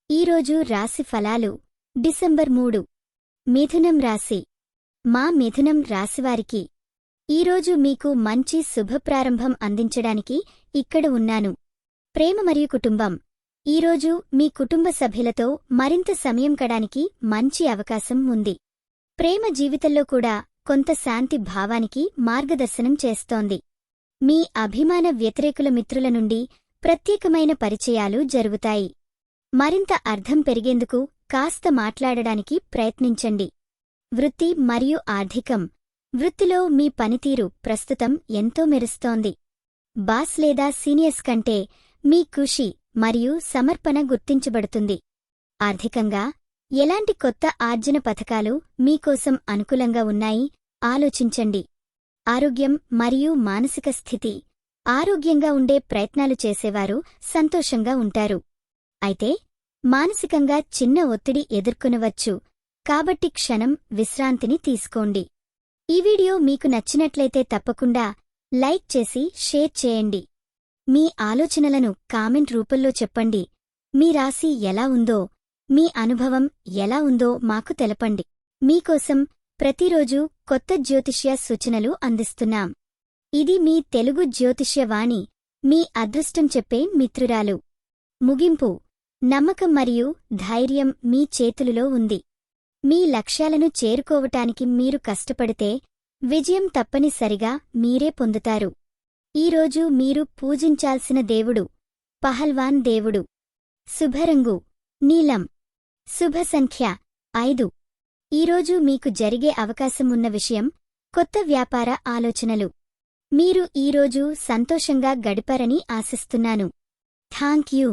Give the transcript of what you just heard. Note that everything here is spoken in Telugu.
ఈరోజు రాశి ఫలాలు డిసెంబర్ 3 మిథునం రాశి. మా మిథునం రాశివారికి ఈరోజు మీకు మంచి శుభప్రారంభం అందించడానికి ఇక్కడ ఉన్నాను. ప్రేమ మరియు కుటుంబం. ఈరోజు మీ కుటుంబ సభ్యులతో మరింత సమయం గడపడానికి మంచి అవకాశం ఉంది. ప్రేమ జీవితంలో కూడా కొంత శాంతి భావానికి మార్గదర్శనం చేస్తోంది. మీ అభిమాన వ్యతిరేకుల మిత్రుల నుండి ప్రత్యేకమైన పరిచయాలు జరుగుతాయి. మరింత అర్థం పెరిగేందుకు కాస్త మాట్లాడడానికి ప్రయత్నించండి. వృత్తి మరియు ఆర్థికం. వృత్తిలో మీ పనితీరు ప్రస్తుతం ఎంతో మెరుస్తోంది. బాస్ లేదా సీనియర్స్ కంటే మీ కృషి మరియు సమర్పణ గుర్తించబడుతుంది. ఆర్థికంగా ఎలాంటి కొత్త ఆర్జన పథకాలు మీకోసం అనుకూలంగా ఉన్నాయి ఆలోచించండి. ఆరోగ్యం మరియు మానసిక స్థితి. ఆరోగ్యంగా ఉండే ప్రయత్నాలు చేసేవారు సంతోషంగా ఉంటారు. అయితే మానసికంగా చిన్న ఒత్తిడి ఎదుర్కొనవచ్చు, కాబట్టి క్షణం విశ్రాంతిని తీసుకోండి. ఈ వీడియో మీకు నచ్చినట్లయితే తప్పకుండా లైక్ చేసి షేర్ చేయండి. మీ ఆలోచనలను కామెంట్ రూపంలో చెప్పండి. మీ రాశి ఎలా ఉందో, మీ అనుభవం ఎలా ఉందో మాకు తెలపండి. మీకోసం ప్రతిరోజు కొత్త జ్యోతిష్య సూచనలు అందిస్తున్నాం. ఇది మీ తెలుగు జ్యోతిష్య వాణి, మీ అదృష్టం చెప్పే మిత్రురాలు. ముగింపు. నమ్మకం మరియు ధైర్యం మీ చేతులలో ఉంది. మీ లక్ష్యాలను చేరుకోవటానికి మీరు కష్టపడితే విజయం తప్పనిసరిగా మీరే పొందుతారు. ఈరోజు మీరు పూజించాల్సిన దేవుడు పహల్వాన్ దేవుడు. శుభరంగు నీలం. శుభ సంఖ్య 5. ఈరోజు మీకు జరిగే అవకాశం ఉన్న విషయం కొత్త వ్యాపార ఆలోచనలు. మీరు ఈరోజు సంతోషంగా గడిపారని ఆశిస్తున్నాను. Thank you.